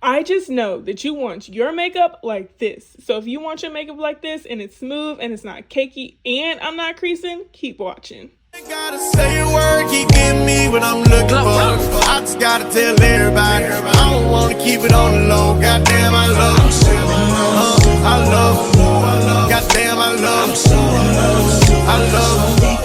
I just know that you want your makeup like this. So if you want your makeup like this and it's smooth and it's not cakey and I'm not creasing, keep watching. Gotta say a word, keep getting me what I'm looking for. I just gotta tell everybody, I don't wanna keep it on the low. Goddamn, I love them. I love them. Goddamn, I love them. I love them.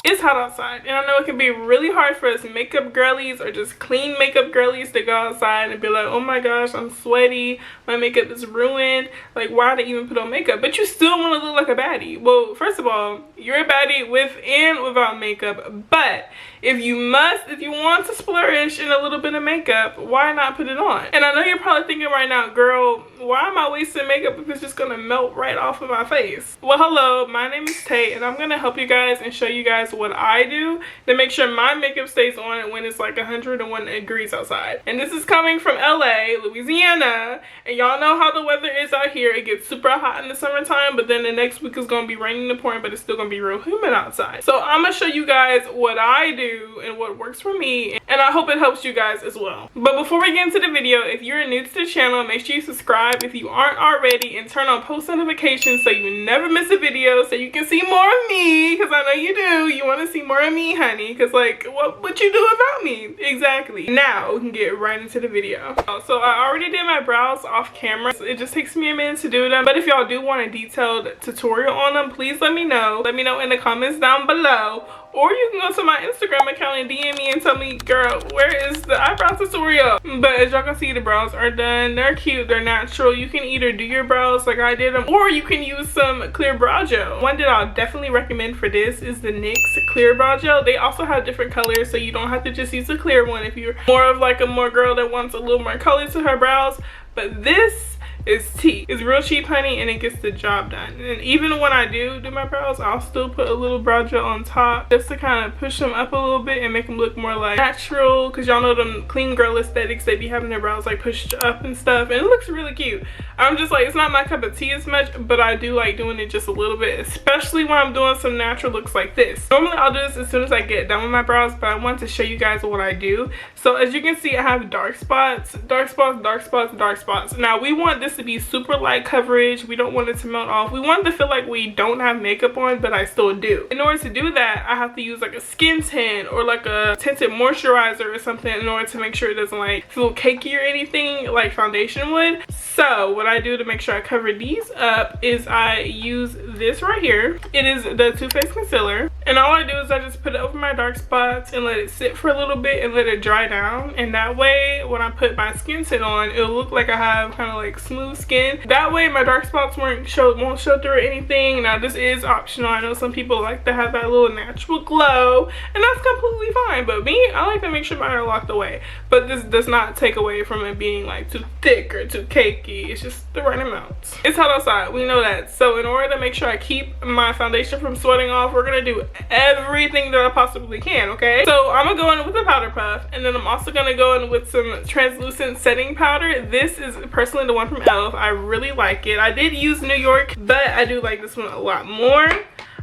It's hot outside, and I know it can be really hard for us makeup girlies or just clean makeup girlies to go outside and be like, oh my gosh, I'm sweaty, my makeup is ruined, like why did I even put on makeup? But you still want to look like a baddie. Well, first of all, you're a baddie with and without makeup, but if you want to splurge in a little bit of makeup, why not put it on? And I know you're probably thinking right now, girl, why am I wasting makeup if it's just gonna melt right off of my face? Well, hello, my name is Tay, and I'm gonna help you guys and show you guys what I do to make sure my makeup stays on when it's like 101 degrees outside. And this is coming from LA, Louisiana, and y'all know how the weather is out here. It gets super hot in the summertime, but then the next week is gonna be raining and pouring, but it's still gonna be real humid outside. So I'm gonna show you guys what I do and what works for me, and I hope it helps you guys as well. But before we get into the video, if you're new to the channel, make sure you subscribe if you aren't already, and turn on post notifications so you never miss a video, so you can see more of me, because I know you do. You want to see more of me, honey, because like what you do without me? Exactly. Now we can get right into the video. So I already did my brows off camera, so it just takes me a minute to do them, but if y'all do want a detailed tutorial on them, please let me know in the comments down below, or you can go to my Instagram account and DM me and tell me, girl, where is the eyebrow tutorial? But as y'all can see, the brows are done. They're cute, they're natural. You can either do your brows like I did them, or you can use some clear brow gel. One that I'll definitely recommend for this is the NYX clear brow gel. They also have different colors, so you don't have to just use the clear one if you're more of like a girl that wants a little more color to her brows. But this is tea. It's real cheap, honey, and it gets the job done. And even when I do my brows, I'll still put a little brow gel on top just to kind of push them up a little bit and make them look more like natural, because y'all know them clean girl aesthetics, they be having their brows like pushed up and stuff, and it looks really cute. I'm just like, it's not my cup of tea as much, but I do like doing it just a little bit, especially when I'm doing some natural looks like this. Normally I'll do this as soon as I get done with my brows, but I want to show you guys what I do. So as you can see, I have dark spots, dark spots, dark spots, dark spots. Now we want this to be super light coverage. We don't want it to melt off. We want it to feel like we don't have makeup on, but I still do. In order to do that, I have to use like a skin tint or like a tinted moisturizer or something in order to make sure it doesn't like feel cakey or anything like foundation would. So what I do to make sure I cover these up is I use this right here. It is the Too Faced concealer, and all I do is I just put it over my dark spots and let it sit for a little bit and let it dry down, and that way when I put my skin tint on, it'll look like I have kind of like smooth skin. That way my dark spots won't show through or anything. Now this is optional. I know some people like to have that little natural glow, and that's completely fine, but me, I like to make sure mine are locked away. But this does not take away from it being like too thick or too cakey. It's just the right amount. It's hot outside, we know that. So in order to make sure I keep my foundation from sweating off, we're gonna do everything that I possibly can, okay? So I'm gonna go in with a powder puff, and then I'm also gonna go in with some translucent setting powder. This is personally the one from e.l.f. I really like it. I did use New York, but I do like this one a lot more.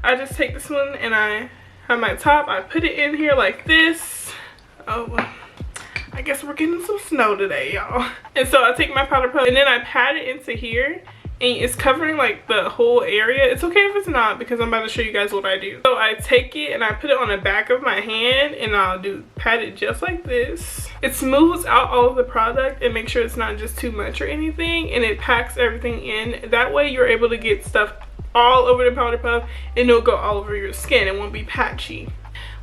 I just take this one and I have my top, I put it in here like this. Oh, I guess we're getting some snow today, y'all. And so I take my powder puff and then I pat it into here, and it's covering like the whole area. It's okay if it's not, because I'm about to show you guys what I do. So I take it and I put it on the back of my hand, and I'll pat it just like this. It smooths out all of the product and make sure it's not just too much or anything, and it packs everything in. That way you're able to get stuff all over the powder puff and it'll go all over your skin. It won't be patchy.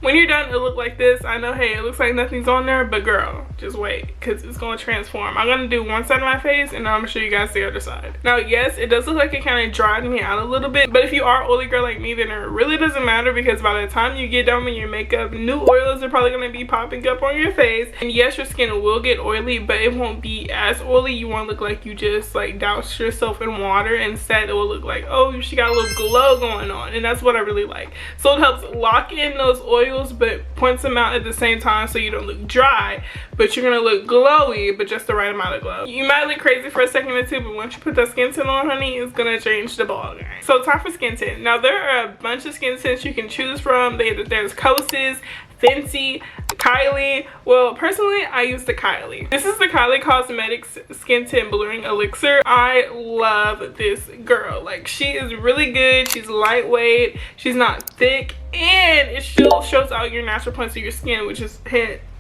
When you're done, it'll look like this. I know, hey, it looks like nothing's on there, but girl, just wait, because it's going to transform. I'm going to do one side of my face, and then I'm going to show you guys the other side. Now, yes, it does look like it kind of dried me out a little bit, but if you are an oily girl like me, then it really doesn't matter, because by the time you get done with your makeup, new oils are probably going to be popping up on your face. And yes, your skin will get oily, but it won't be as oily. You won't look like you just like doused yourself in water. Instead, it will look like, oh, she got a little glow going on, and that's what I really like. So it helps lock in those oils, but points them out at the same time, so you don't look dry, but you're gonna look glowy, but just the right amount of glow. You might look crazy for a second or two, but once you put that skin tint on, honey, it's gonna change the ball game. So time for skin tint. Now there are a bunch of skin tints you can choose from. There's Kosas, Fenty, Kylie. Well, personally, I use the Kylie. This is the Kylie Cosmetics Skin Tint Blurring Elixir. I love this girl. Like, she is really good. She's lightweight. She's not thick. And it still shows out your natural points of your skin, which is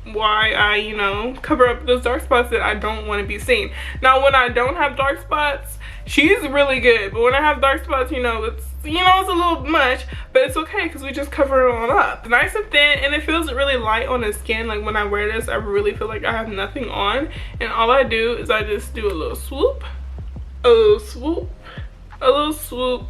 why I, you know, cover up those dark spots that I don't want to be seen. Now, when I don't have dark spots, she's really good. But when I have dark spots, you know, it's a little much, but it's okay because we just cover it all up. Nice and thin, and it feels really light on the skin. Like, when I wear this, I really feel like I have nothing on, and all I do is I just do a little swoop, a little swoop, a little swoop,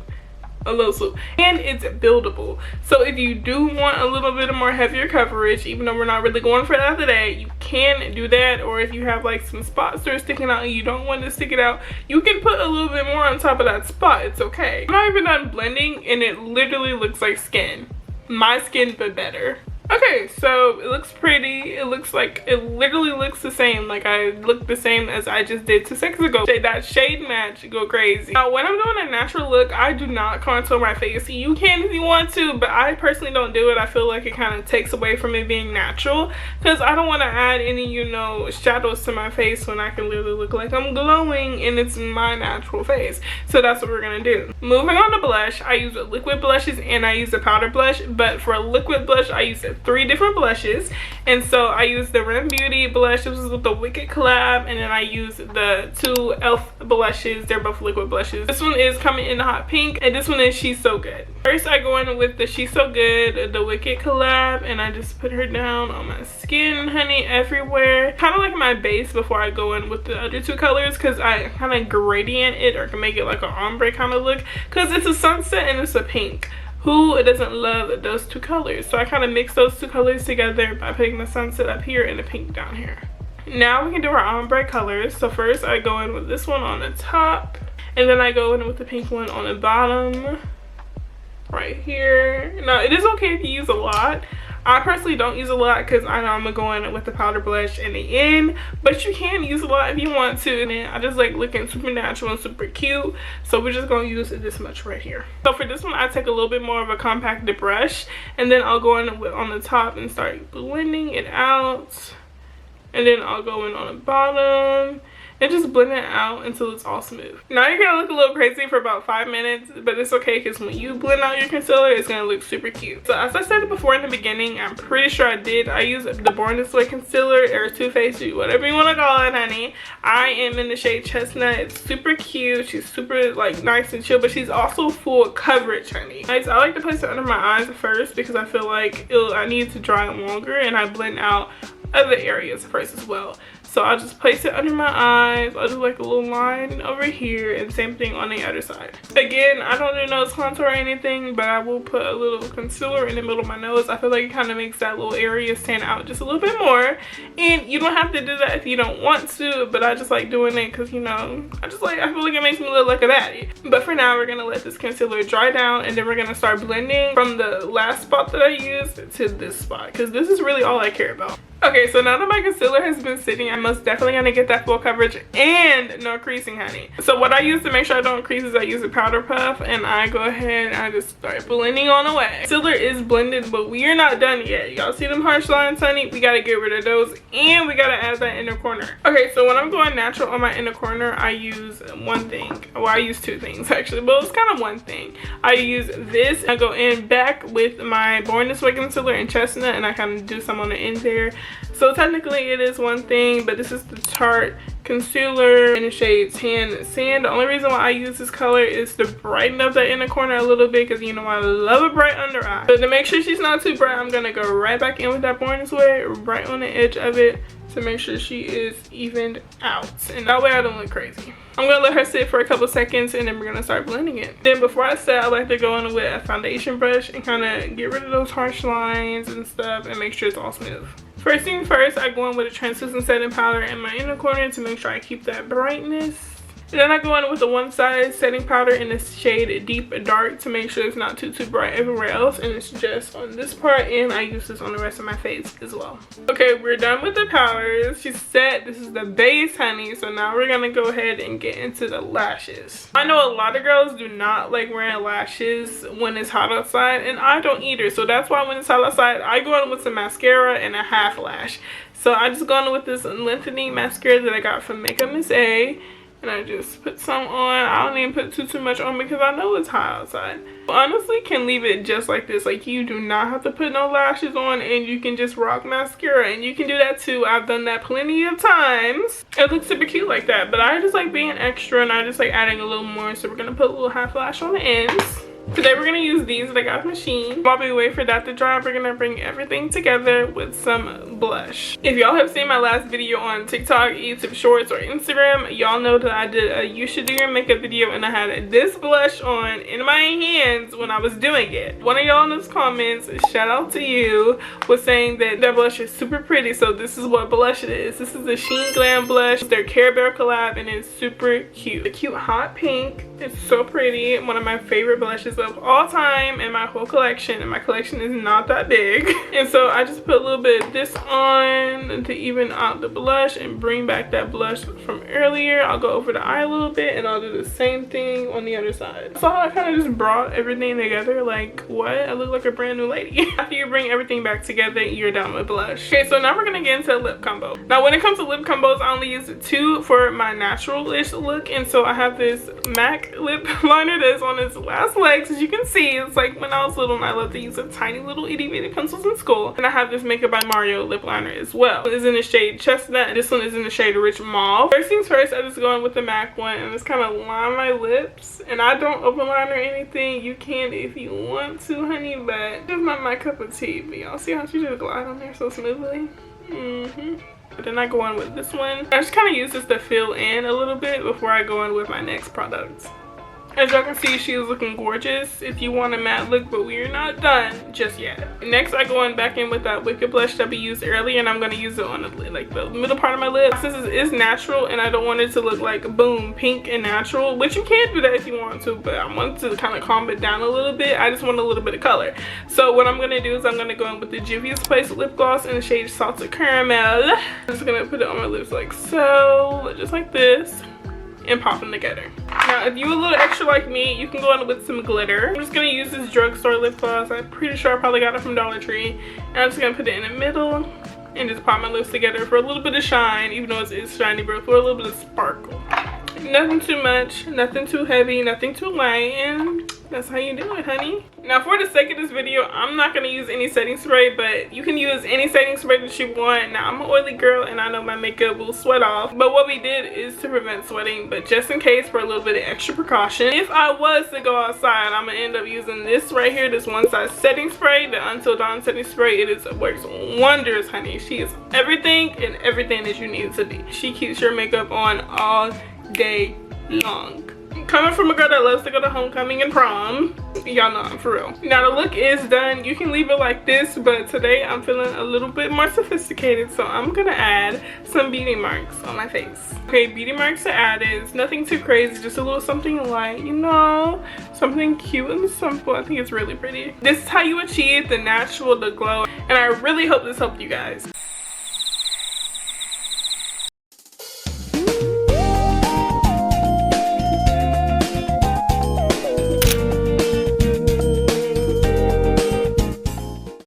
a little swoop, and it's buildable. So if you do want a little bit of more heavier coverage, even though we're not really going for that today, you can do that. Or if you have like some spots that are sticking out and you don't want to stick it out, you can put a little bit more on top of that spot. It's okay. I'm not even done blending, and it literally looks like skin, my skin, but better. Okay, so it looks pretty. It looks like, it literally looks the same. Like, I look the same as I just did 2 seconds ago. That shade match, go crazy. Now, when I'm doing a natural look, I do not contour my face. You can if you want to, but I personally don't do it. I feel like it kind of takes away from it being natural, because I don't want to add any, you know, shadows to my face when I can literally look like I'm glowing and it's my natural face. So that's what we're gonna do. Moving on to blush, I use liquid blushes and I use a powder blush, but for a liquid blush, I use 3 different blushes. And so I use the Rim Beauty blush. This was with the Wicked collab, and then I use the 2 e.l.f. blushes. They're both liquid blushes. This one is coming in hot pink, and this one is She's So Good. First, I go in with the She's So Good, the Wicked collab, and I just put her down on my skin, honey, everywhere. Kind of like my base before I go in with the other 2 colors, because I kind of gradient it, or can make it like an ombre kind of look, because it's a sunset and it's a pink. Who doesn't love those 2 colors? So I kind of mix those 2 colors together by putting the sunset up here and the pink down here. Now we can do our ombre colors. So first I go in with this one on the top, and then I go in with the pink one on the bottom right here. Now, it is okay if you use a lot. I personally don't use a lot because I know I'm gonna go in with the powder blush in the end, but you can use a lot if you want to. And then I just like looking super natural and super cute, so we're just gonna use this much right here. So for this one, I take a little bit more of a compacted brush, and then I'll go in with on the top and start blending it out, and then I'll go in on the bottom and just blend it out until it's all smooth. Now you're gonna look a little crazy for about 5 minutes, but it's okay because when you blend out your concealer, it's gonna look super cute. So as I said before in the beginning, I'm pretty sure I use the Born This Way concealer, or Too Faced, whatever you want to call it, honey. I am in the shade Chestnut. It's super cute. She's super like nice and chill, but she's also full coverage, honey. I like to place it under my eyes first because I feel like I need to dry it longer, and I blend out other areas first as well. So I'll just place it under my eyes. I'll do like a little line over here, and same thing on the other side. Again, I don't do nose contour or anything, but I will put a little concealer in the middle of my nose. I feel like it kind of makes that little area stand out just a little bit more. And you don't have to do that if you don't want to, but I just like doing it because, you know, I feel like it makes me look like a baddie. But for now, we're gonna let this concealer dry down, and then we're gonna start blending from the last spot that I used to this spot, because this is really all I care about. Okay, so now that my concealer has been sitting, I'm most definitely gonna get that full coverage and no creasing, honey. So what I use to make sure I don't crease is I use a powder puff, and I go ahead and I just start blending on away. Concealer is blended, but we are not done yet. Y'all see them harsh lines, honey? We gotta get rid of those, and we gotta add that inner corner. Okay, so when I'm going natural on my inner corner, I use one thing. Well, I use 2 things actually, but it's kind of one thing. I use this. I go in back with my Born This Way concealer in Chestnut, and I kind of do some on the end there. So technically it is one thing, but this is the Tarte concealer in the shade Tan Sand. The only reason why I use this color is to brighten up the inner corner a little bit, because you know I love a bright under eye. But to make sure she's not too bright, I'm gonna go right back in with that Born This Way right on the edge of it to make sure she is evened out, and that way I don't look crazy. I'm gonna let her sit for a couple seconds, and then we're gonna start blending it. Then before I set, I like to go in with a foundation brush and kind of get rid of those harsh lines and stuff and make sure it's all smooth. First thing first, I go in with a translucent setting powder in my inner corner to make sure I keep that brightness. Then I go in with the One Size setting powder in the shade Deep Dark to make sure it's not too bright everywhere else, and it's just on this part, and I use this on the rest of my face as well. Okay, we're done with the powders. She said this is the base, honey, so now we're gonna go ahead and get into the lashes. I know a lot of girls do not like wearing lashes when it's hot outside, and I don't either, so that's why when it's hot outside I go in with some mascara and a half lash. So I just go in with this lengthening mascara that I got from makeuptips, and I just put some on. I don't even put too much on because I know it's hot outside. Honestly, can leave it just like this. Like, you do not have to put no lashes on, and you can just rock mascara, and you can do that too. I've done that plenty of times. It looks super cute like that, but I just like being extra, and I just like adding a little more. So we're gonna put a little half lash on the ends. Today we're gonna use these that I got from Shein. While we wait for that to dry, we're gonna bring everything together with some blush. If y'all have seen my last video on TikTok, YouTube Shorts, or Instagram, y'all know that I did a You Should Do Your Makeup video, and I had this blush on in my hands when I was doing it. One of y'all in those comments, shout out to you, was saying that that blush is super pretty, so this is what blush it is. This is the Shein Glam blush. It's their Care Bear collab, and it's super cute. A cute hot pink. It's so pretty. One of my favorite blushes of all time in my whole collection, and my collection is not that big. And so I just put a little bit of this on to even out the blush and bring back that blush from earlier. I'll go over the eye a little bit, and I'll do the same thing on the other side. So I kind of just brought everything together. Like, what? I look like a brand new lady. After you bring everything back together, you're done with blush. Okay, so now we're gonna get into a lip combo. Now when it comes to lip combos, I only use 2 for my natural-ish look, and so I have this MAC lip liner that's on its last legs. As you can see, it's like when I was little and I loved to use a tiny little itty bitty pencils in school. And I have this Makeup by Mario lip liner as well. It's in the shade Chestnut, and this one is in the shade Rich Mauve. First things first, I just go in with the MAC one and just kind of line my lips. And I don't open line or anything. You can if you want to, honey, but it's not my cup of tea. But y'all see how she just glide on there so smoothly? But then I go in with this one. I just kind of use this to fill in a little bit before I go in with my next product. As y'all can see, she is looking gorgeous if you want a matte look, but we are not done just yet. Next, I go in back in with that Wicked blush that we used earlier, and I'm going to use it on the middle part of my lip. Since it is natural and I don't want it to look like boom, pink and natural, which you can do that if you want to, but I want to kind of calm it down a little bit. I just want a little bit of color. So what I'm going to do is I'm going to go in with the Juvia's Place lip gloss in the shade Salted Caramel. I'm just going to put it on my lips like so, just like this, and pop them together. Now, if you're a little extra like me, you can go in with some glitter. I'm just gonna use this drugstore lip gloss. I'm pretty sure I probably got it from Dollar Tree. And I'm just gonna put it in the middle and just pop my lips together for a little bit of shine, even though it's shiny, but for a little bit of sparkle. Nothing too much, nothing too heavy, nothing too light, and that's how you do it, honey. Now, for the sake of this video, I'm not going to use any setting spray, but you can use any setting spray that you want. Now, I'm an oily girl, and I know my makeup will sweat off, but what we did is to prevent sweating, but just in case, for a little bit of extra precaution, if I was to go outside, I'm going to end up using this right here, this One Size setting spray, the Until Dawn setting spray. It works wonders, honey. She is everything and everything that you need it to be. She keeps your makeup on all day long. Coming from a girl that loves to go to homecoming and prom, y'all know I'm for real. Now the look is done. You can leave it like this, but today I'm feeling a little bit more sophisticated, so I'm gonna add some beauty marks on my face. Okay, beauty marks to add is nothing too crazy, just a little something light, you know, something cute and simple. I think it's really pretty. This is how you achieve the natural, the glow, and I really hope this helped you guys.